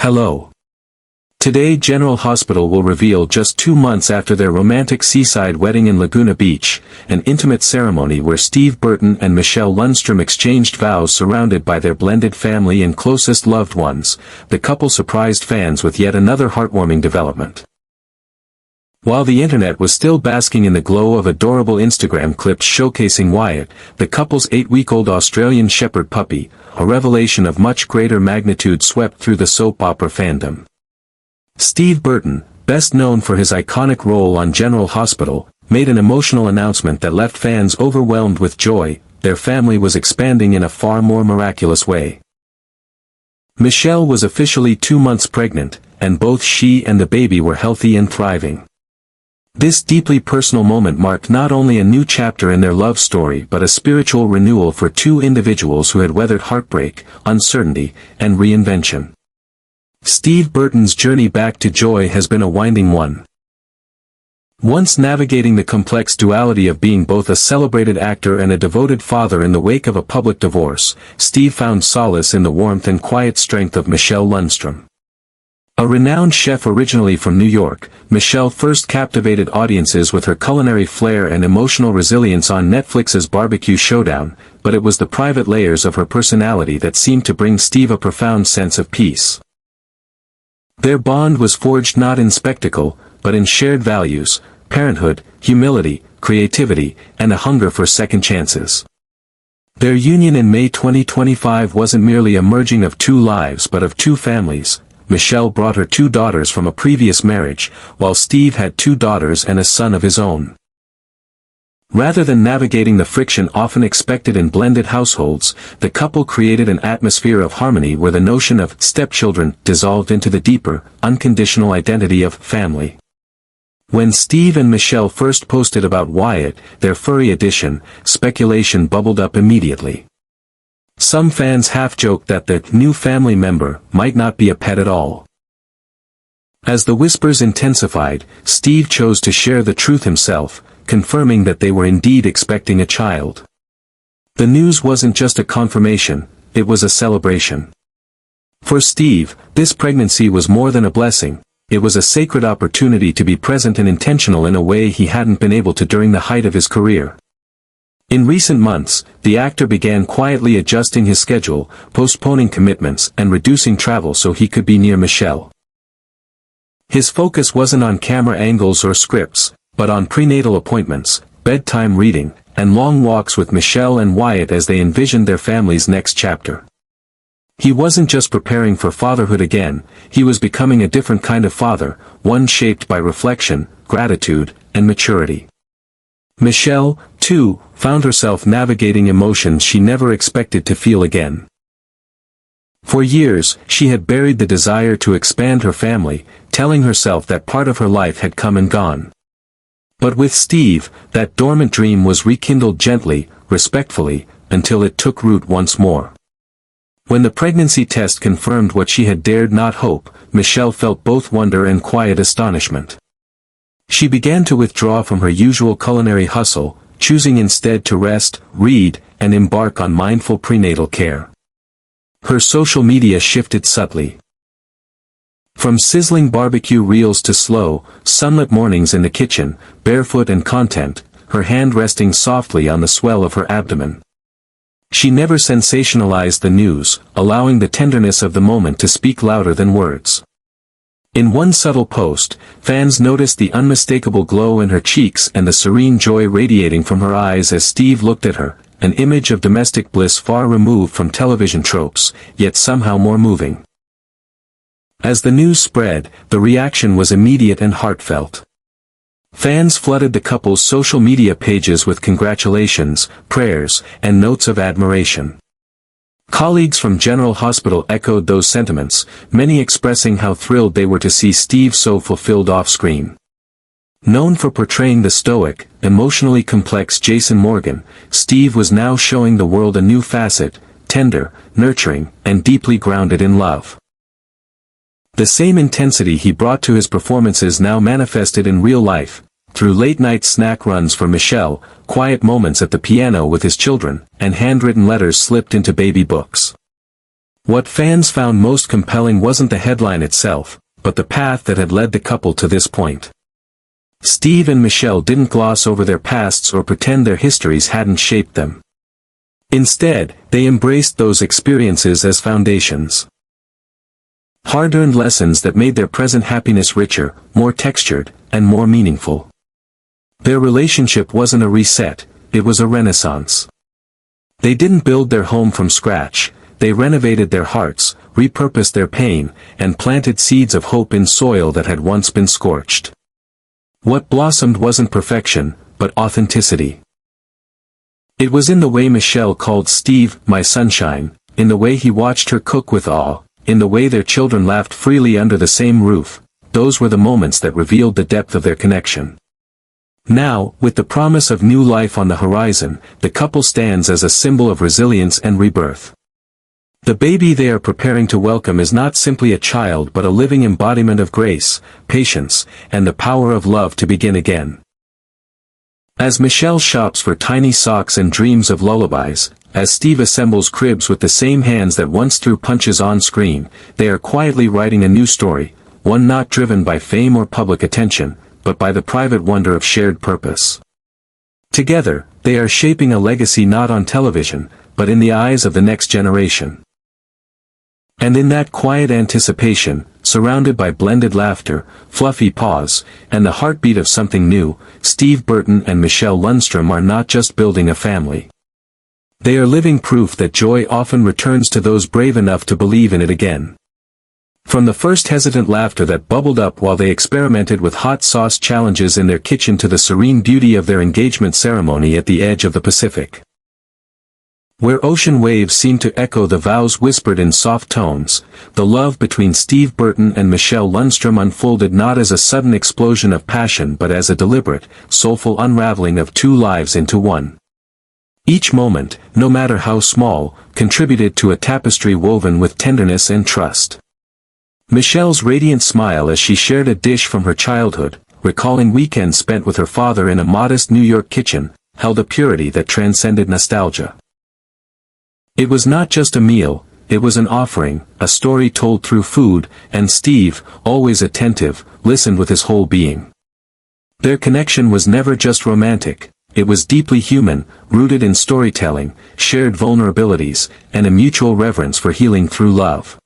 Hello. Today General Hospital will reveal just 2 months after their romantic seaside wedding in Laguna Beach, an intimate ceremony where Steve Burton and Michelle Lundstrom exchanged vows surrounded by their blended family and closest loved ones. The couple surprised fans with yet another heartwarming development. While the internet was still basking in the glow of adorable Instagram clips showcasing Wyatt, the couple's 8-week-old Australian Shepherd puppy, a revelation of much greater magnitude swept through the soap opera fandom. Steve Burton, best known for his iconic role on General Hospital, made an emotional announcement that left fans overwhelmed with joy. Their family was expanding in a far more miraculous way. Michelle was officially 2 months pregnant, and both she and the baby were healthy and thriving. This deeply personal moment marked not only a new chapter in their love story but a spiritual renewal for two individuals who had weathered heartbreak, uncertainty, and reinvention. Steve Burton's journey back to joy has been a winding one. Once navigating the complex duality of being both a celebrated actor and a devoted father in the wake of a public divorce, Steve found solace in the warmth and quiet strength of Michelle Lundstrom. A renowned chef originally from New York, Michelle first captivated audiences with her culinary flair and emotional resilience on Netflix's Barbecue Showdown, but it was the private layers of her personality that seemed to bring Steve a profound sense of peace. Their bond was forged not in spectacle, but in shared values, parenthood, humility, creativity, and a hunger for second chances. Their union in May 2025 wasn't merely a merging of two lives but of two families. Michelle brought her 2 daughters from a previous marriage, while Steve had 2 daughters and a son of his own. Rather than navigating the friction often expected in blended households, the couple created an atmosphere of harmony where the notion of stepchildren dissolved into the deeper, unconditional identity of family. When Steve and Michelle first posted about Wyatt, their furry addition, speculation bubbled up immediately. Some fans half-joked that the new family member might not be a pet at all. As the whispers intensified, Steve chose to share the truth himself, confirming that they were indeed expecting a child. The news wasn't just a confirmation, it was a celebration. For Steve, this pregnancy was more than a blessing, it was a sacred opportunity to be present and intentional in a way he hadn't been able to during the height of his career. In recent months, the actor began quietly adjusting his schedule, postponing commitments and reducing travel so he could be near Michelle. His focus wasn't on camera angles or scripts, but on prenatal appointments, bedtime reading, and long walks with Michelle and Wyatt as they envisioned their family's next chapter. He wasn't just preparing for fatherhood again, he was becoming a different kind of father, one shaped by reflection, gratitude, and maturity. Michelle, too, found herself navigating emotions she never expected to feel again. For years, she had buried the desire to expand her family, telling herself that part of her life had come and gone. But with Steve, that dormant dream was rekindled gently, respectfully, until it took root once more. When the pregnancy test confirmed what she had dared not hope, Michelle felt both wonder and quiet astonishment. She began to withdraw from her usual culinary hustle, choosing instead to rest, read, and embark on mindful prenatal care. Her social media shifted subtly. From sizzling barbecue reels to slow, sunlit mornings in the kitchen, barefoot and content, her hand resting softly on the swell of her abdomen. She never sensationalized the news, allowing the tenderness of the moment to speak louder than words. In one subtle post, fans noticed the unmistakable glow in her cheeks and the serene joy radiating from her eyes as Steve looked at her, an image of domestic bliss far removed from television tropes, yet somehow more moving. As the news spread, the reaction was immediate and heartfelt. Fans flooded the couple's social media pages with congratulations, prayers, and notes of admiration. Colleagues from General Hospital echoed those sentiments, many expressing how thrilled they were to see Steve so fulfilled off-screen. Known for portraying the stoic, emotionally complex Jason Morgan, Steve was now showing the world a new facet, tender, nurturing, and deeply grounded in love. The same intensity he brought to his performances now manifested in real life, through late-night snack runs for Michelle, quiet moments at the piano with his children, and handwritten letters slipped into baby books. What fans found most compelling wasn't the headline itself, but the path that had led the couple to this point. Steve and Michelle didn't gloss over their pasts or pretend their histories hadn't shaped them. Instead, they embraced those experiences as foundations. Hard-earned lessons that made their present happiness richer, more textured, and more meaningful. Their relationship wasn't a reset, it was a renaissance. They didn't build their home from scratch, they renovated their hearts, repurposed their pain, and planted seeds of hope in soil that had once been scorched. What blossomed wasn't perfection, but authenticity. It was in the way Michelle called Steve, "my sunshine," in the way he watched her cook with awe, in the way their children laughed freely under the same roof. Those were the moments that revealed the depth of their connection. Now, with the promise of new life on the horizon, the couple stands as a symbol of resilience and rebirth. The baby they are preparing to welcome is not simply a child but a living embodiment of grace, patience, and the power of love to begin again. As Michelle shops for tiny socks and dreams of lullabies, as Steve assembles cribs with the same hands that once threw punches on screen, they are quietly writing a new story, one not driven by fame or public attention, but by the private wonder of shared purpose. Together, they are shaping a legacy not on television, but in the eyes of the next generation. And in that quiet anticipation, surrounded by blended laughter, fluffy paws, and the heartbeat of something new, Steve Burton and Michelle Lundstrom are not just building a family. They are living proof that joy often returns to those brave enough to believe in it again. From the first hesitant laughter that bubbled up while they experimented with hot sauce challenges in their kitchen to the serene beauty of their engagement ceremony at the edge of the Pacific, where ocean waves seemed to echo the vows whispered in soft tones, the love between Steve Burton and Michelle Lundstrom unfolded not as a sudden explosion of passion but as a deliberate, soulful unraveling of two lives into one. Each moment, no matter how small, contributed to a tapestry woven with tenderness and trust. Michelle's radiant smile as she shared a dish from her childhood, recalling weekends spent with her father in a modest New York kitchen, held a purity that transcended nostalgia. It was not just a meal, it was an offering, a story told through food, and Steve, always attentive, listened with his whole being. Their connection was never just romantic, it was deeply human, rooted in storytelling, shared vulnerabilities, and a mutual reverence for healing through love.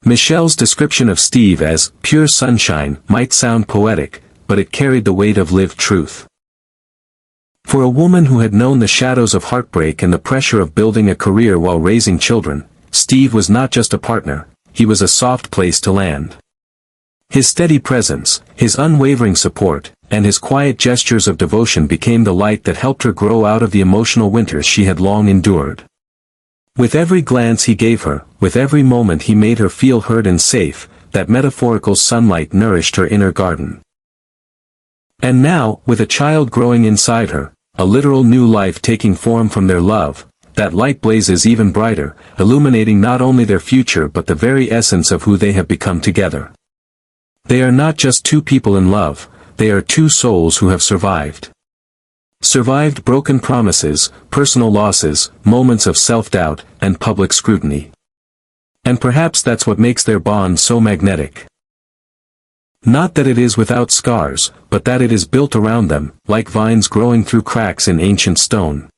Michelle's description of Steve as pure sunshine might sound poetic, but it carried the weight of lived truth. For a woman who had known the shadows of heartbreak and the pressure of building a career while raising children, Steve was not just a partner, he was a soft place to land. His steady presence, his unwavering support, and his quiet gestures of devotion became the light that helped her grow out of the emotional winters she had long endured. With every glance he gave her, with every moment he made her feel heard and safe, that metaphorical sunlight nourished her inner garden. And now, with a child growing inside her, a literal new life taking form from their love, that light blazes even brighter, illuminating not only their future but the very essence of who they have become together. They are not just two people in love, they are two souls who have survived. Survived broken promises, personal losses, moments of self-doubt, and public scrutiny. And perhaps that's what makes their bond so magnetic. Not that it is without scars, but that it is built around them, like vines growing through cracks in ancient stone.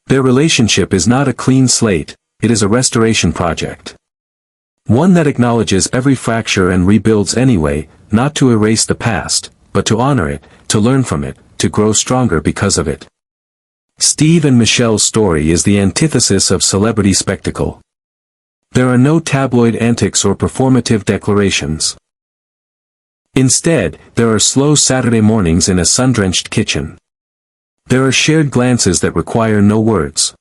Their relationship is not a clean slate, it is a restoration project. One that acknowledges every fracture and rebuilds anyway, not to erase the past, but to honor it, to learn from it, to grow stronger because of it. Steve and Michelle's story is the antithesis of celebrity spectacle. There are no tabloid antics or performative declarations. Instead, there are slow Saturday mornings in a sun-drenched kitchen. There are shared glances that require no words.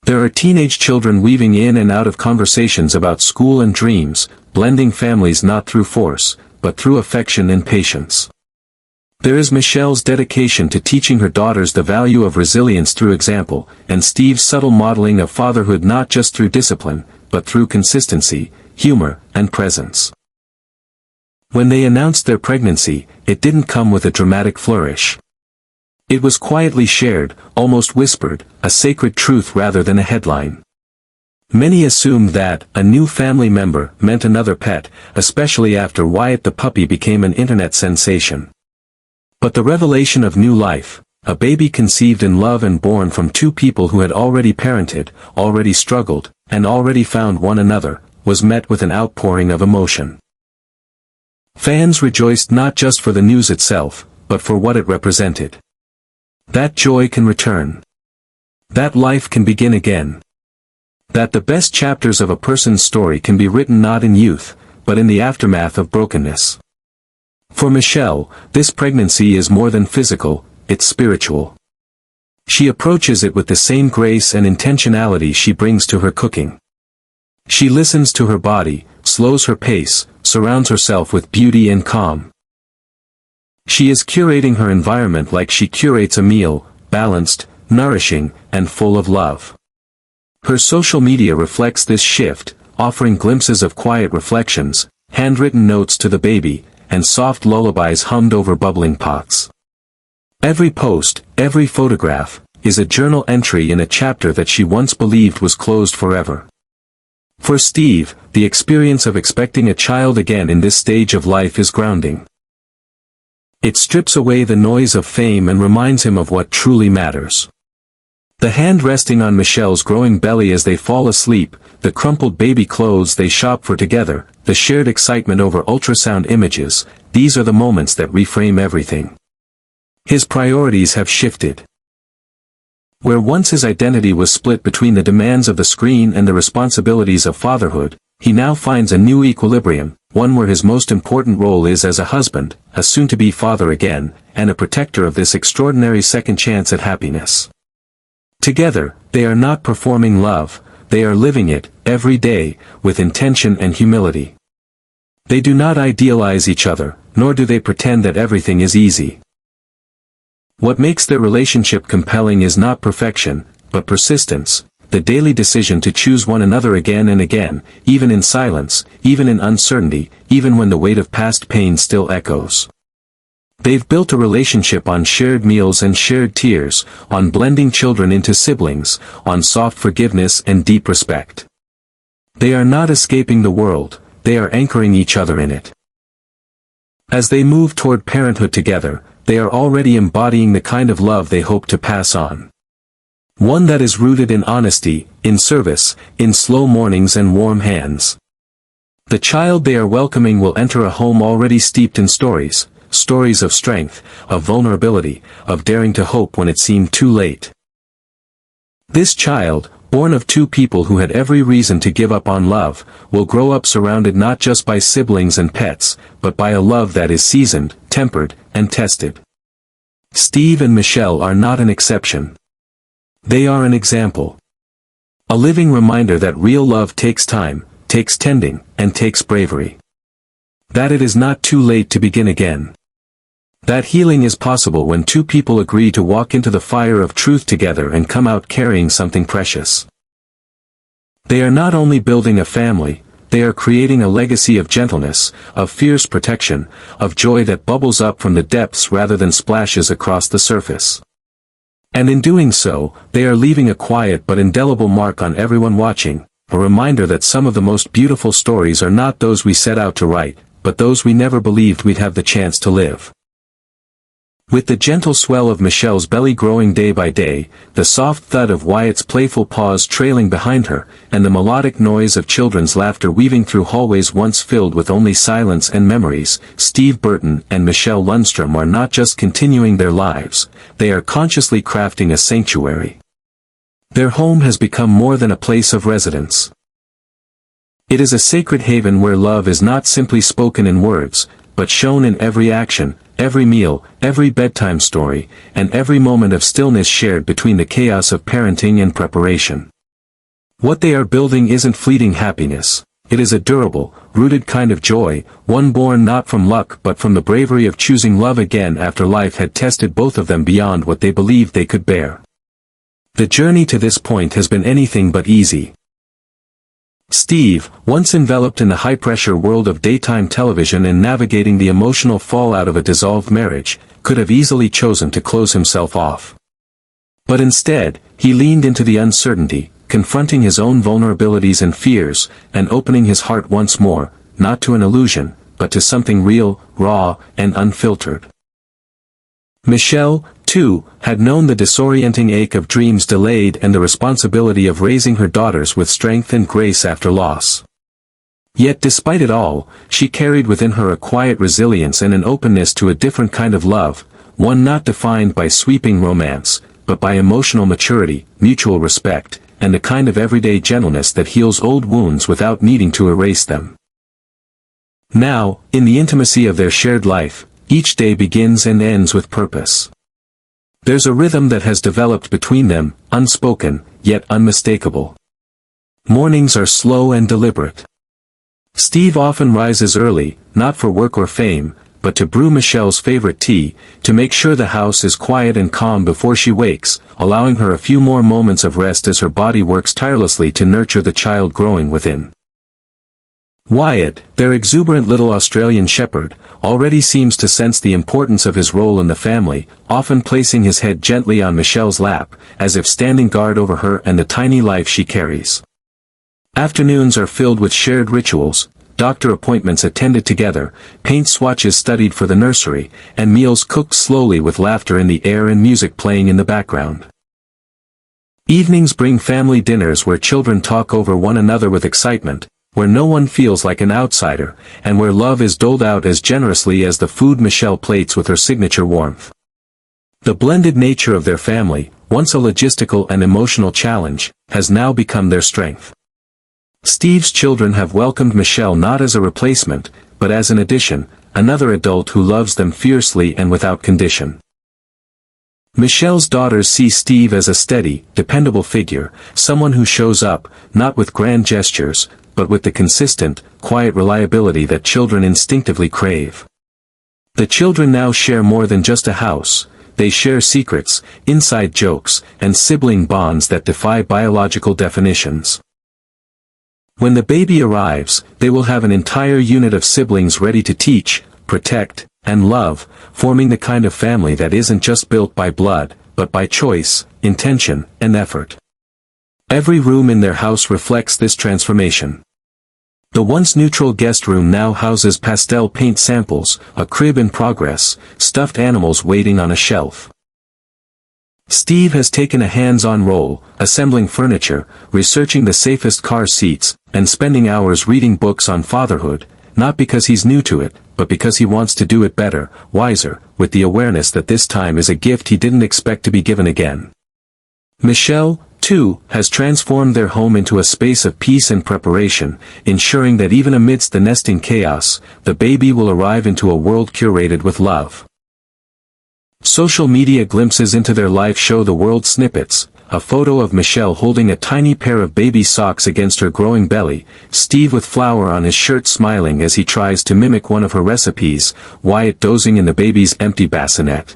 There are teenage children weaving in and out of conversations about school and dreams, blending families not through force, but through affection and patience. There is Michelle's dedication to teaching her daughters the value of resilience through example, and Steve's subtle modeling of fatherhood not just through discipline, but through consistency, humor, and presence. When they announced their pregnancy, it didn't come with a dramatic flourish. It was quietly shared, almost whispered, a sacred truth rather than a headline. Many assumed that a new family member meant another pet, especially after Wyatt the puppy became an internet sensation. But the revelation of new life, a baby conceived in love and born from two people who had already parented, already struggled, and already found one another, was met with an outpouring of emotion. Fans rejoiced not just for the news itself, but for what it represented. That joy can return. That life can begin again. That the best chapters of a person's story can be written not in youth, but in the aftermath of brokenness. For Michelle, this pregnancy is more than physical, it's spiritual. She approaches it with the same grace and intentionality she brings to her cooking. She listens to her body, slows her pace, surrounds herself with beauty and calm. She is curating her environment like she curates a meal, balanced, nourishing, and full of love. Her social media reflects this shift, offering glimpses of quiet reflections, handwritten notes to the baby, and soft lullabies hummed over bubbling pots. Every post, every photograph, is a journal entry in a chapter that she once believed was closed forever. For Steve, the experience of expecting a child again in this stage of life is grounding. It strips away the noise of fame and reminds him of what truly matters. The hand resting on Michelle's growing belly as they fall asleep, the crumpled baby clothes they shop for together, the shared excitement over ultrasound images, these are the moments that reframe everything. His priorities have shifted. Where once his identity was split between the demands of the screen and the responsibilities of fatherhood, he now finds a new equilibrium, one where his most important role is as a husband, a soon-to-be father again, and a protector of this extraordinary second chance at happiness. Together, they are not performing love, they are living it, every day, with intention and humility. They do not idealize each other, nor do they pretend that everything is easy. What makes their relationship compelling is not perfection, but persistence, the daily decision to choose one another again and again, even in silence, even in uncertainty, even when the weight of past pain still echoes. They've built a relationship on shared meals and shared tears, on blending children into siblings, on soft forgiveness and deep respect. They are not escaping the world, they are anchoring each other in it. As they move toward parenthood together, they are already embodying the kind of love they hope to pass on. One that is rooted in honesty, in service, in slow mornings and warm hands. The child they are welcoming will enter a home already steeped in stories, stories of strength, of vulnerability, of daring to hope when it seemed too late. This child, born of two people who had every reason to give up on love, will grow up surrounded not just by siblings and pets, but by a love that is seasoned, tempered, and tested. Steve and Michelle are not an exception. They are an example. A living reminder that real love takes time, takes tending, and takes bravery. That it is not too late to begin again. That healing is possible when two people agree to walk into the fire of truth together and come out carrying something precious. They are not only building a family, they are creating a legacy of gentleness, of fierce protection, of joy that bubbles up from the depths rather than splashes across the surface. And in doing so, they are leaving a quiet but indelible mark on everyone watching, a reminder that some of the most beautiful stories are not those we set out to write, but those we never believed we'd have the chance to live. With the gentle swell of Michelle's belly growing day by day, the soft thud of Wyatt's playful paws trailing behind her, and the melodic noise of children's laughter weaving through hallways once filled with only silence and memories, Steve Burton and Michelle Lundstrom are not just continuing their lives, they are consciously crafting a sanctuary. Their home has become more than a place of residence. It is a sacred haven where love is not simply spoken in words, but shown in every action, every meal, every bedtime story, and every moment of stillness shared between the chaos of parenting and preparation. What they are building isn't fleeting happiness, it is a durable, rooted kind of joy, one born not from luck but from the bravery of choosing love again after life had tested both of them beyond what they believed they could bear. The journey to this point has been anything but easy. Steve, once enveloped in the high-pressure world of daytime television and navigating the emotional fallout of a dissolved marriage, could have easily chosen to close himself off. But instead, he leaned into the uncertainty, confronting his own vulnerabilities and fears, and opening his heart once more, not to an illusion, but to something real, raw, and unfiltered. Michelle, too, had known the disorienting ache of dreams delayed and the responsibility of raising her daughters with strength and grace after loss. Yet despite it all, she carried within her a quiet resilience and an openness to a different kind of love, one not defined by sweeping romance, but by emotional maturity, mutual respect, and the kind of everyday gentleness that heals old wounds without needing to erase them. Now, in the intimacy of their shared life, each day begins and ends with purpose. There's a rhythm that has developed between them, unspoken, yet unmistakable. Mornings are slow and deliberate. Steve often rises early, not for work or fame, but to brew Michelle's favorite tea, to make sure the house is quiet and calm before she wakes, allowing her a few more moments of rest as her body works tirelessly to nurture the child growing within. Wyatt, their exuberant little Australian shepherd, already seems to sense the importance of his role in the family, often placing his head gently on Michelle's lap, as if standing guard over her and the tiny life she carries. Afternoons are filled with shared rituals, doctor appointments attended together, paint swatches studied for the nursery, and meals cooked slowly with laughter in the air and music playing in the background. Evenings bring family dinners where children talk over one another with excitement, where no one feels like an outsider, and where love is doled out as generously as the food Michelle plates with her signature warmth. The blended nature of their family, once a logistical and emotional challenge, has now become their strength. Steve's children have welcomed Michelle not as a replacement, but as an addition, another adult who loves them fiercely and without condition. Michelle's daughters see Steve as a steady, dependable figure, someone who shows up, not with grand gestures, but with the consistent, quiet reliability that children instinctively crave. The children now share more than just a house, they share secrets, inside jokes, and sibling bonds that defy biological definitions. When the baby arrives, they will have an entire unit of siblings ready to teach, protect, and love, forming the kind of family that isn't just built by blood, but by choice, intention, and effort. Every room in their house reflects this transformation. The once neutral guest room now houses pastel paint samples, a crib in progress, stuffed animals waiting on a shelf. Steve has taken a hands-on role, assembling furniture, researching the safest car seats, and spending hours reading books on fatherhood, not because he's new to it, but because he wants to do it better, wiser, with the awareness that this time is a gift he didn't expect to be given again. Michelle, too, has transformed their home into a space of peace and preparation, ensuring that even amidst the nesting chaos, the baby will arrive into a world curated with love. Social media glimpses into their life show the world snippets, a photo of Michelle holding a tiny pair of baby socks against her growing belly, Steve with flour on his shirt smiling as he tries to mimic one of her recipes, Wyatt dozing in the baby's empty bassinet.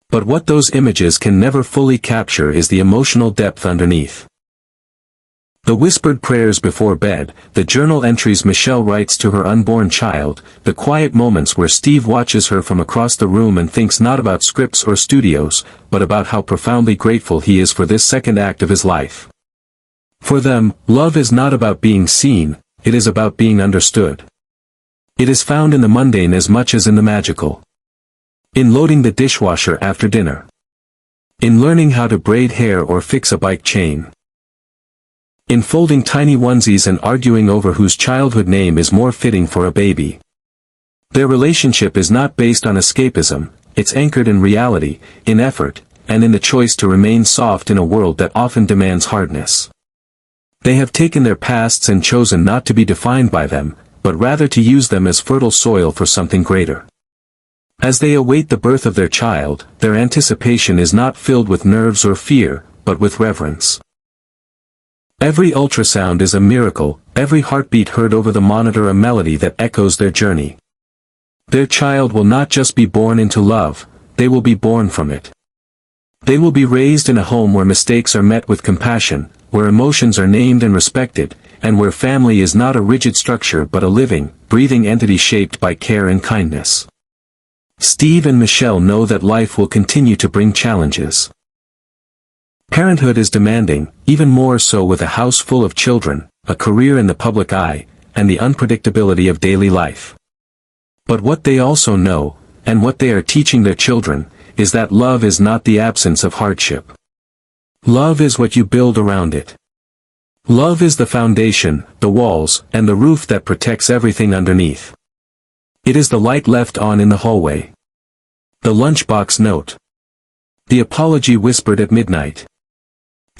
But what those images can never fully capture is the emotional depth underneath. The whispered prayers before bed, the journal entries Michelle writes to her unborn child, the quiet moments where Steve watches her from across the room and thinks not about scripts or studios, but about how profoundly grateful he is for this second act of his life. For them, love is not about being seen, it is about being understood. It is found in the mundane as much as in the magical. In loading the dishwasher after dinner. In learning how to braid hair or fix a bike chain. In folding tiny onesies and arguing over whose childhood name is more fitting for a baby. Their relationship is not based on escapism, it's anchored in reality, in effort, and in the choice to remain soft in a world that often demands hardness. They have taken their pasts and chosen not to be defined by them, but rather to use them as fertile soil for something greater. As they await the birth of their child, their anticipation is not filled with nerves or fear, but with reverence. Every ultrasound is a miracle, every heartbeat heard over the monitor a melody that echoes their journey. Their child will not just be born into love, they will be born from it. They will be raised in a home where mistakes are met with compassion, where emotions are named and respected, and where family is not a rigid structure but a living, breathing entity shaped by care and kindness. Steve and Michelle know that life will continue to bring challenges. Parenthood is demanding, Even more so with a house full of children, a career in the public eye, and the unpredictability of daily life. But what they also know, and what they are teaching their children, is that love is not the absence of hardship. Love is what you build around it. Love is the foundation, the walls, and the roof that protects everything underneath. It is the light left on in the hallway. The lunchbox note. The apology whispered at midnight.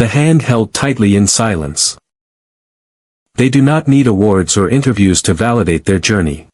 The hand held tightly in silence. They do not need awards or interviews to validate their journey.